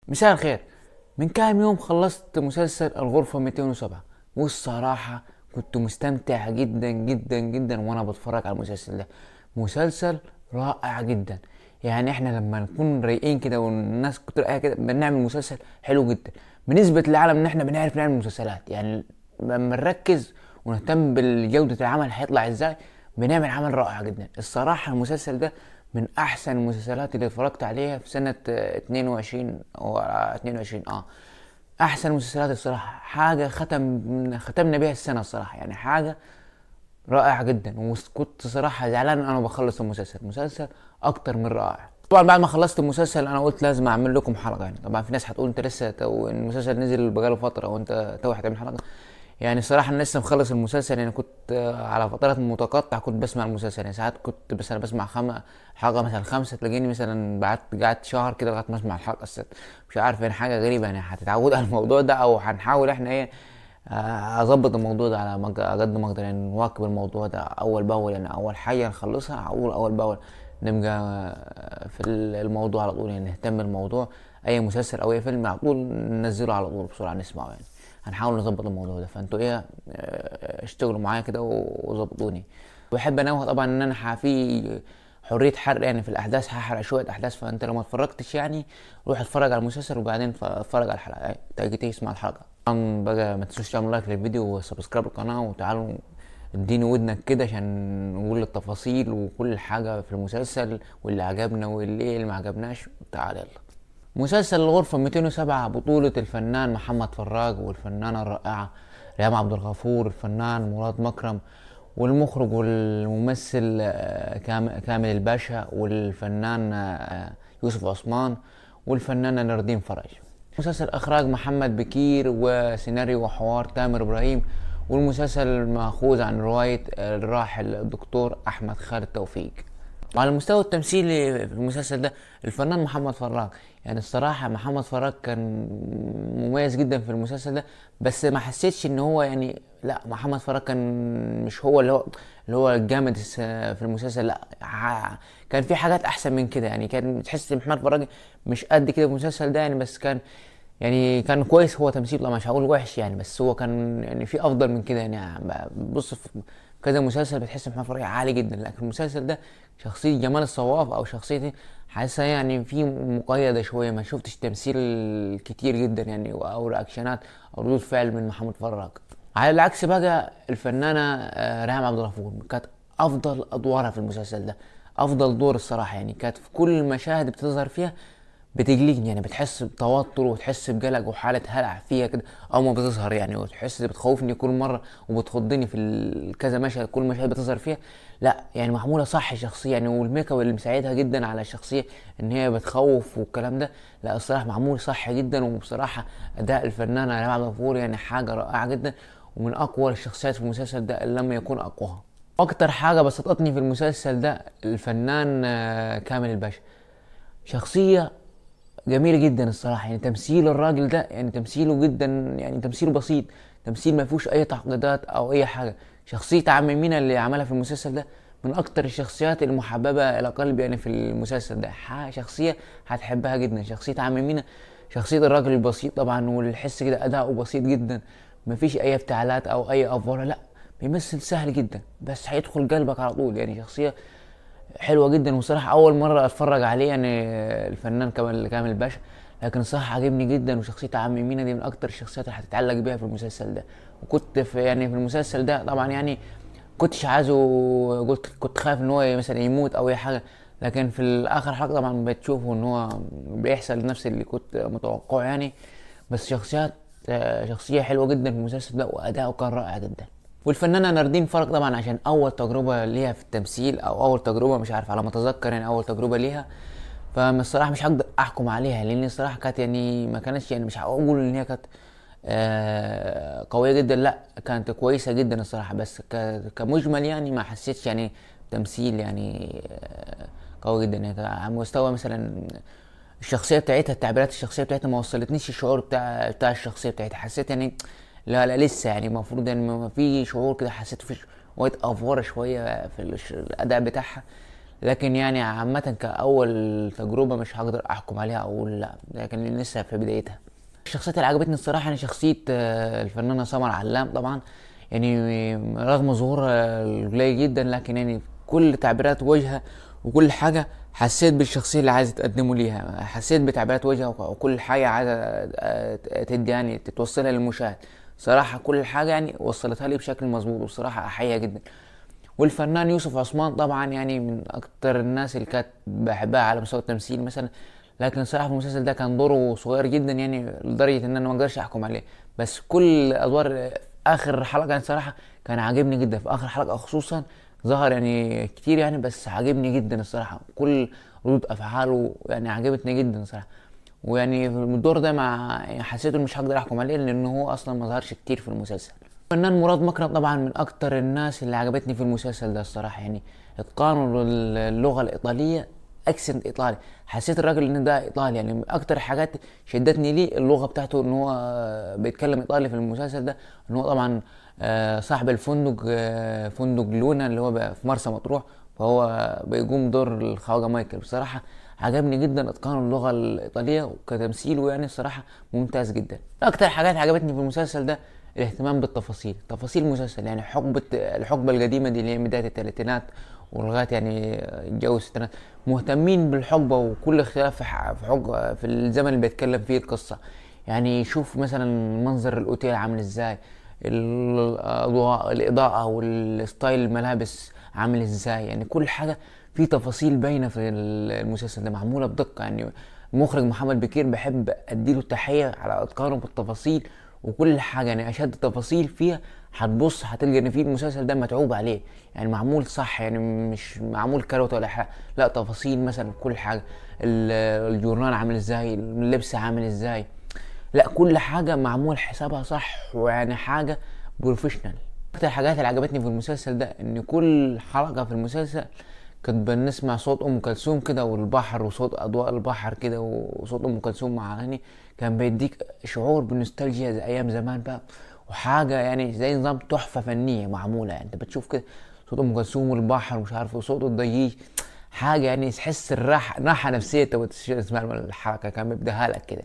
مساء الخير. من كام يوم خلصت مسلسل الغرفة 207، والصراحة كنت مستمتع جدا جدا جدا وانا بتفرج على المسلسل ده. مسلسل رائع جدا. يعني احنا لما نكون رايقين كده والناس كتير قاعدة كده بنعمل مسلسل حلو جدا. بالنسبة للعالم ان احنا بنعرف نعمل مسلسلات، يعني لما نركز ونهتم بالجودة العمل هيطلع ازاي، بنعمل عمل رائع جدا. الصراحة المسلسل ده من احسن المسلسلات اللي اتفرجت عليها في سنة 22 او 22 احسن مسلسلات الصراحة. حاجة ختمنا بيها السنة الصراحة، يعني حاجة رائعة جدا. وكنت صراحة زعلان انا بخلص مسلسل اكتر من رائع. طبعا بعد ما خلصت المسلسل انا قلت لازم اعمل لكم حلقة. يعني طبعا في ناس هتقول انت لسه المسلسل نزل بقاله فترة وانت هتعمل حلقة. يعني الصراحة أنا لسه مخلص المسلسل، يعني كنت على فترات متقطعة كنت بسمع المسلسل. يعني ساعات كنت مثلا بسمع حلقة مثلا خمسة، تلاقيني مثلا قعدت شهر كده لغاية ما أسمع الحلقة الست. مش عارف، يعني حاجة غريبة. يعني هتتعود على الموضوع ده أو هنحاول إحنا إيه، أظبط الموضوع ده على قد ما أقدر، يعني نواكب الموضوع ده أول بأول. يعني أول حاجة نخلصها أول بأول نبقى في الموضوع على طول، يعني نهتم بالموضوع. أي مسلسل أو أي فيلم على طول ننزله على طول بسرعة نسمعه. يعني هنحاول نظبط الموضوع ده، فانتوا ايه، اشتغلوا معايا كده وظبطوني. بحب انوه طبعا ان انا في حريه حرق يعني في الاحداث، هحرق شويه احداث. فانت لو ما اتفرجتش يعني روح اتفرج على المسلسل وبعدين اتفرج على الحلقه، تيجي تسمع الحلقه. طبعا بقى ما تنسوش تعملوا لايك للفيديو وسبسكرايب القناه، وتعالوا اديني ودنك كده عشان نقول التفاصيل وكل حاجه في المسلسل، واللي عجبنا واللي ما عجبناش. تعال يلا. مسلسل الغرفة 207 بطولة الفنان محمد فراج والفنانة الرائعة ريهام عبد الغفور، الفنان مراد مكرم، والمخرج والممثل كامل الباشا، والفنان يوسف عثمان، والفنانة نردين فرج. مسلسل إخراج محمد بكير، وسيناريو وحوار تامر إبراهيم، والمسلسل مأخوذ عن رواية الراحل الدكتور أحمد خالد توفيق. وعلى المستوى التمثيلي في المسلسل ده الفنان محمد فراج، يعني الصراحة محمد فراج كان مميز جدا في المسلسل ده. بس ما حسيتش ان هو يعني، لا محمد فراج كان مش هو اللي هو الجامد في المسلسل. لا كان في حاجات احسن من كده. يعني كان تحس ان محمد فراج مش قد كده في المسلسل ده يعني. بس كان يعني كان كويس هو تمثيل، طبعا مش هقول وحش يعني، بس هو كان يعني في افضل من كده. يعني بص في كذا مسلسل بتحس محمد فراج عالي جدا، لكن المسلسل ده شخصية جمال الصواف او شخصيتي حاسسها يعني في مقيدة شوية. ما شفتش تمثيل كتير جدا يعني، او رياكشنات او ردود فعل من محمد فراج. على العكس بقى الفنانة ريهام عبد الغفور كانت افضل ادوارها في المسلسل ده. افضل دور الصراحة، يعني كانت في كل المشاهد بتظهر فيها بتجليني. يعني بتحس بتوتر وتحس بقلق وحالة هلع فيها كده أول ما بتظهر يعني، وتحس بتخوفني كل مرة وبتخضني في كذا مشهد. كل مشهد بتظهر فيها لا يعني معمولة صح الشخصية يعني، والميك اب اللي مساعدها جدا على الشخصية ان هي بتخوف والكلام ده. لا الصراحة معمول صح جدا. وبصراحة أداء الفنانة ريهام عبد الغفور يعني حاجة رائعة جدا، ومن أقوى الشخصيات في المسلسل ده إن لم يكون أقواها. أكتر حاجة بسطتني في المسلسل ده الفنان كامل الباشا. شخصية جميل جدا الصراحه. يعني تمثيل الراجل ده يعني تمثيله جدا، يعني تمثيله بسيط، تمثيل ما فيهوش اي تعقيدات او اي حاجه. شخصيه عم مينا اللي عملها في المسلسل ده من اكتر الشخصيات المحببه الى قلبي يعني في المسلسل ده. شخصيه هتحبها جدا. شخصيه عم مينا شخصيه الراجل البسيط طبعا، والحس كده اداؤه بسيط جدا، ما فيش اي افتعالات او اي افوره. لا بيمثل سهل جدا بس هيدخل قلبك على طول. يعني شخصيه حلوه جدا. وصراحه اول مره اتفرج عليه يعني الفنان كامل الباشا، لكن صراحه عجبني جدا. وشخصيه عم مينا دي من اكتر الشخصيات اللي هتتعلق بيها في المسلسل ده. وكنت في يعني في المسلسل ده طبعا يعني كنتش عايزه، كنت خايف ان هو مثلا يموت او اي حاجه. لكن في الاخر حلقه طبعا بتشوفه ان هو بيحصل نفس اللي كنت متوقعه يعني. بس شخصيه حلوه جدا في المسلسل ده، واداؤه كان رائع جدا. والفنانة ناردين فرج طبعا عشان أول تجربة ليها في التمثيل، أو أول تجربة مش عارف على ما أتذكر يعني أول تجربة ليها. فالصراحة مش هقدر أحكم عليها لأن الصراحة كانت يعني ما كانتش، يعني مش هقول إن هي كانت قوية جدا. لا كانت كويسة جدا الصراحة. بس كمجمل يعني ما حسيتش يعني تمثيل يعني قوي جدا. يعني على مستوى مثلا الشخصيه بتاعتها، التعبيرات الشخصيه بتاعتها ما وصلتنيش الشعور بتاع الشخصيه بتاعتها. حسيت يعني لا لسه يعني المفروض يعني ما في شعور كده. حسيت في شويه افوره شويه في الاداء بتاعها. لكن يعني عامة كأول تجربة مش هقدر احكم عليها او اقول لا، لكن لسه في بدايتها. الشخصيات اللي عجبتني الصراحة يعني شخصية الفنانة سمر علام طبعا. يعني رغم ظهورها القليل جدا، لكن يعني كل تعبيرات وجهها وكل حاجة حسيت بالشخصية اللي عايزة تقدمه ليها، حسيت بتعبيرات وجهها وكل حاجة عايزة تدي يعني تتوصلها للمشاهد. صراحة كل حاجة يعني وصلتها لي بشكل مظبوط، وصراحة أحييها جدا. والفنان يوسف عثمان طبعا يعني من اكتر الناس اللي كانت بحبها على مستوى التمثيل مثلا. لكن صراحه في المسلسل ده كان دوره صغير جدا يعني لدرجه ان انا ما اقدرش احكم عليه. بس كل ادوار اخر حلقه يعني صراحه كان عاجبني جدا، في اخر حلقه خصوصا ظهر يعني كتير يعني، بس عاجبني جدا الصراحه كل ردود افعاله يعني عجبتني جدا الصراحه. ويعني في الدور ده مع يعني حسيته مش هقدر احكم عليه لان هو اصلا ما ظهرش كتير في المسلسل. الفنان مراد مكرم طبعا من اكتر الناس اللي عجبتني في المسلسل ده الصراحه، يعني اتقانه للغه الايطاليه، اكسنت ايطالي. حسيت الراجل ان ده ايطالي، يعني من اكتر حاجات شدتني ليه اللغه بتاعته، ان هو بيتكلم ايطالي في المسلسل ده. ان هو طبعا صاحب الفندق، فندق لونا اللي هو بقى في مرسى مطروح، فهو بيقوم دور الخواجه مايكل. بصراحه عجبني جدا اتقان اللغه الايطاليه، وكتمثيله يعني الصراحه ممتاز جدا. اكتر حاجات عجبتني في المسلسل ده الاهتمام بالتفاصيل، تفاصيل المسلسل. يعني الحقبه القديمه دي اللي هي بدايه الثلاثينات ولغايه يعني جو الستينات، مهتمين بالحقبه وكل اختلاف في حقبه في الزمن اللي بيتكلم فيه القصه. يعني شوف مثلا منظر الاوتيل عامل ازاي، الاضواء الاضاءه والستايل الملابس عامل ازاي، يعني كل حاجه في تفاصيل باينه في المسلسل ده معموله بدقه. يعني المخرج محمد بكير بحب اديله تحيه على اتقانه بالتفاصيل وكل حاجه، يعني اشد تفاصيل فيها هتبص هتلقى ان في المسلسل ده متعوب عليه، يعني معمول صح، يعني مش معمول كروت ولا حاجه، لا تفاصيل مثلا كل حاجه. الجورنال عامل ازاي، اللبس عامل ازاي، لا كل حاجه معمول حسابها صح، ويعني حاجه بروفيشنال. اكتر الحاجات اللي عجبتني في المسلسل ده ان كل حلقه في المسلسل كنت بنسمع صوت ام كلثوم كده والبحر، وصوت اضواء البحر كده وصوت ام كلثوم مع اغاني، كان بيديك شعور بالنوستالجيا زي ايام زمان بقى. وحاجه يعني زي نظام تحفه فنيه معموله، يعني انت بتشوف كده صوت ام كلثوم والبحر مش عارف وصوت الضجيج، حاجه يعني تحس راحه نفسيه. انت بتسمع الحركه كان بيبداها لك كده.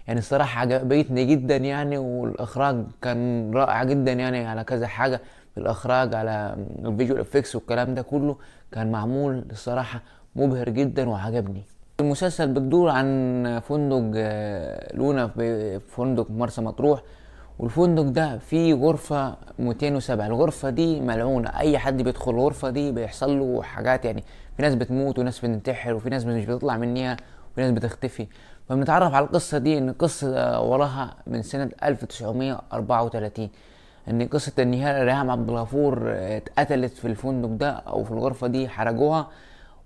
يعني الصراحة عجبتني جدا يعني، والإخراج كان رائع جدا يعني على كذا حاجة. الإخراج على الفيجوال افكس والكلام ده كله كان معمول الصراحة مبهر جدا وعجبني. المسلسل بتدور عن فندق لونا في فندق مرسى مطروح، والفندق ده فيه غرفة 207. الغرفة دي ملعونة، أي حد بيدخل الغرفة دي بيحصل له حاجات، يعني في ناس بتموت وناس بتنتحر وفي ناس مش بتطلع منها وفي ناس بتختفي. فبنتعرف على القصة دي ان القصة وراها من سنة 1934، ان قصة النهاية ريهام عبد الغفور اتقتلت في الفندق ده او في الغرفة دي، حرقوها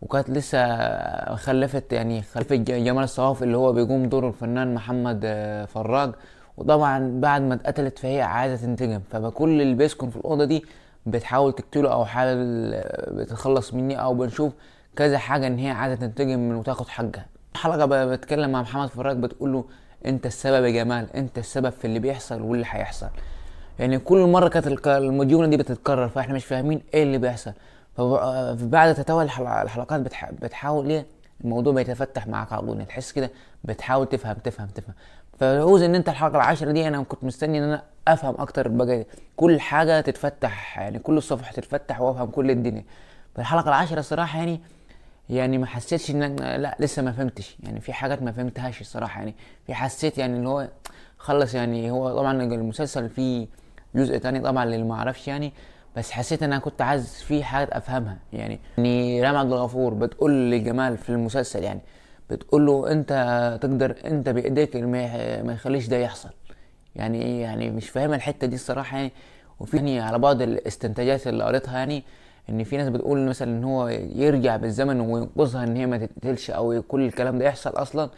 وكانت لسه خلفت، يعني خلفت جمال الصوافي اللي هو بيقوم دور الفنان محمد فراج. وطبعا بعد ما اتقتلت فهي عايزة تنتقم، فكل اللي بيسكن في الأوضة دي بتحاول تقتله او حاول بتخلص مني، او بنشوف كذا حاجة ان هي عايزة تنتقم من وتاخد حقها. حلقة بتكلم مع محمد فراج بتقول له انت السبب يا جمال، انت السبب في اللي بيحصل واللي هيحصل. يعني كل مرة كانت الجملة دي بتتكرر، فاحنا مش فاهمين ايه اللي بيحصل. فبعد تتوالي الحلقات بتحاول ايه الموضوع بيتفتح معاك على طول، تحس كده بتحاول تفهم. فعاوز ان انت الحلقة العاشرة دي انا كنت مستني ان انا افهم اكتر بقى، كل حاجة تتفتح، يعني كل الصفحة تتفتح وافهم كل الدنيا. فالحلقة العاشرة الصراحة يعني ما حسيتش ان أنا لا لسه ما فهمتش، يعني في حاجات ما فهمتهاش الصراحه. يعني في حسيت يعني ان هو خلص، يعني هو طبعا المسلسل فيه جزء تاني طبعا للي ما عرفش يعني، بس حسيت ان انا كنت عايز في حاجات افهمها. يعني رام عبد الغفور بتقول لجمال في المسلسل، يعني بتقول له انت تقدر، انت بايديك ما يخليش ده يحصل. يعني ايه يعني مش فاهم الحته دي الصراحه يعني. وفي يعني على بعض الاستنتاجات اللي قريتها يعني ان في ناس بتقول مثلا ان هو يرجع بالزمن وينقذها ان هي ما تتقتلش او كل الكلام ده يحصل اصلا.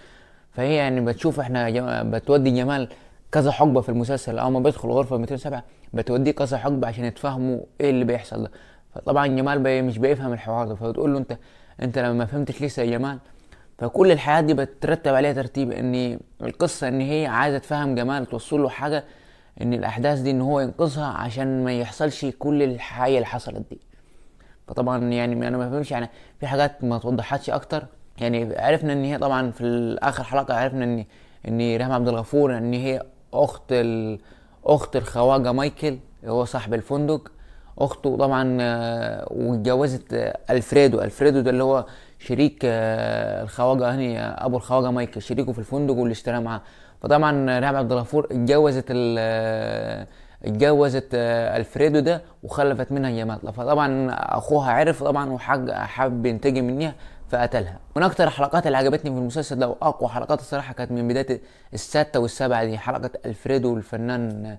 فهي يعني بتشوف احنا بتودي جمال كذا حقبه في المسلسل، اول ما بيدخل غرفه 207 بتوديه كذا حقبه عشان يتفهموا ايه اللي بيحصل ده. فطبعا جمال مش بيفهم الحوار ده، فبتقول له انت لما ما فهمتش لسه يا جمال. فكل الحياة دي بترتب عليها ترتيب، ان القصة ان هي عايزة تفهم جمال توصل له حاجة، ان الاحداث دي ان هو ينقذها عشان ما يحصلش كل الحاجة اللي حصلت دي. فطبعا يعني انا ما فهمش يعني، في حاجات ما توضحتش اكتر. يعني عرفنا ان هي طبعا في اخر حلقة عرفنا ان ريهام عبد الغفور ان هي اخت الخواجة مايكل اللي هو صاحب الفندق، اخته طبعا. واتجوزت الفريدو ده اللي هو شريك الخواجة هني، ابو الخواجة مايكل، شريكه في الفندق واللي اشتراه معاه. فطبعا ريهام عبد الغفور اتجوزت الفريدو ده وخلفت منها جمال. فطبعا اخوها عرف طبعا وحب ينتقم منها فقتلها. من اكتر الحلقات اللي عجبتني في المسلسل ده واقوى حلقات الصراحه كانت من بدايه السادسه والسابعه دي، حلقه الفريدو والفنان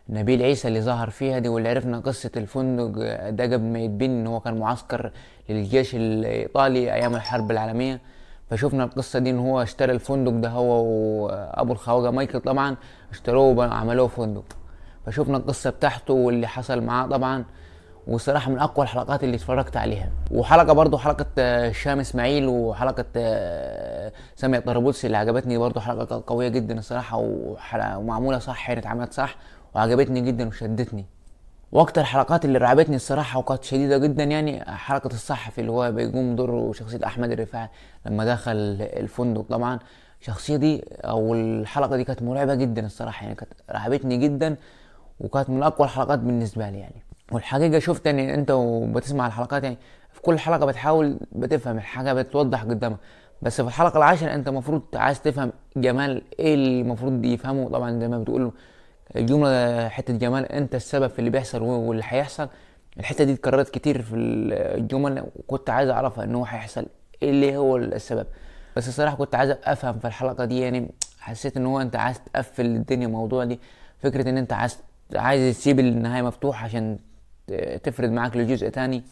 نبيل عيسى اللي ظهر فيها دي، واللي عرفنا قصة الفندق ده قبل ما يتبني ان هو كان معسكر للجيش الايطالي ايام الحرب العالمية. فشوفنا القصة دي ان هو اشترى الفندق ده هو وابو الخواجة مايكل طبعا، اشتروه وعملوه فندق. فشوفنا القصة بتاعته واللي حصل معاه طبعا. وصراحة من اقوى الحلقات اللي اتفرجت عليها. وحلقة برضو حلقة هشام اسماعيل وحلقة سامية طرابلسي اللي عجبتني برضو، حلقة قوية جدا الصراحة، ومعمولة صح يعني، اتعملت صح وعجبتني جدا وشدتني. واكتر الحلقات اللي رعبتني الصراحه وكانت شديده جدا يعني حلقه الصحفي اللي هو بيقوم دور شخصيه احمد الرفاعي لما دخل الفندق طبعا. الشخصيه دي او الحلقه دي كانت مرعبه جدا الصراحه يعني، كانت رعبتني جدا وكانت من اقوى الحلقات بالنسبه لي يعني. والحقيقه شفت يعني انت وبتسمع الحلقات يعني في كل حلقه بتحاول بتفهم الحاجه بتوضح قدامك، بس في الحلقه العاشره انت المفروض عايز تفهم جمال ايه اللي المفروض يفهمه طبعا، زي ما بتقول الجملة حتة جمال انت السبب في اللي بيحصل واللي هيحصل. الحتة دي اتكررت كتير في الجمل وكنت عايز اعرفها ان هو هيحصل ايه اللي هو السبب. بس الصراحة كنت عايز افهم في الحلقة دي يعني، حسيت ان هو انت عايز تقفل الدنيا موضوع دي، فكرة ان انت عايز تسيب النهاية مفتوحة عشان تفرد معاك لجزء تاني.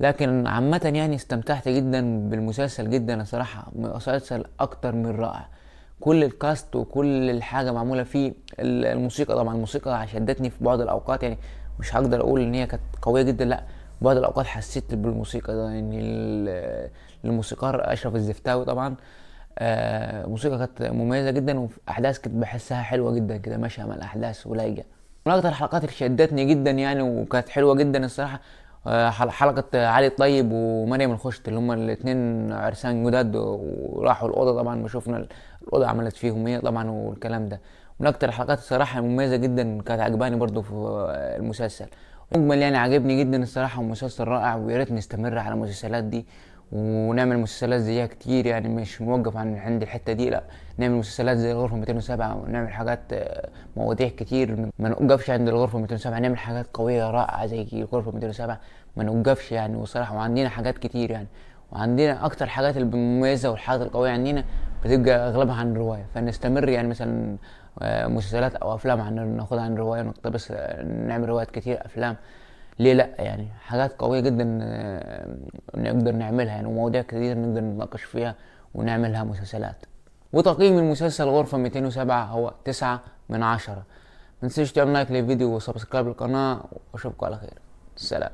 لكن عامة يعني استمتعت جدا بالمسلسل جدا الصراحة، مسلسل أكتر من رائع. كل الكاست وكل الحاجة معمولة فيه. الموسيقى طبعا، الموسيقى شدتني في بعض الأوقات يعني، مش هقدر أقول إن هي كانت قوية جدا، لأ بعض الأوقات حسيت بالموسيقى ده يعني. الموسيقار أشرف الزفتاوي طبعا. موسيقى كانت مميزة جدا، وفي أحداث كنت بحسها حلوة جدا كده ماشية مع الأحداث ولايقة. من أكتر الحلقات اللي شدتني جدا يعني وكانت حلوة جدا الصراحة حلقة علي الطيب ومريم الخشت اللي هما الاتنين عرسان جداد وراحوا الأوضة طبعا، وشوفنا الأوضة عملت فيهم ايه طبعا والكلام ده. من أكتر الحلقات الصراحة مميزة جدا كانت عجباني برضو في المسلسل. مجمل يعني عجبني جدا الصراحة، ومسلسل رائع، ويا ريت نستمر على المسلسلات دي ونعمل مسلسلات زيها كتير يعني، مش موقف عند الحتة دي، لا نعمل مسلسلات زي الغرفة 207 ونعمل حاجات مواضيع كتير. ما نوقفش عند الغرفة 207، نعمل حاجات قوية رائعة زي الغرفة 207، ما نوقفش يعني. وصراحة وعندنا حاجات كتير يعني، وعندنا اكتر حاجات المميزة والحاجات القوية عندنا بتبقى اغلبها عن رواية، فنستمر يعني مثلا مسلسلات او افلام ناخدها عن رواية ونقتبس نعمل روايات كتير افلام. ليه لا يعني، حاجات قوية جدا نقدر نعملها يعني، ومواضيع كتير نقدر نتناقش فيها ونعملها مسلسلات. وتقييم المسلسل غرفة 207 هو 9/10. متنسيش تعمل لايك للفيديو وسبسكرايب للقناة، واشوفكم على خير. سلام.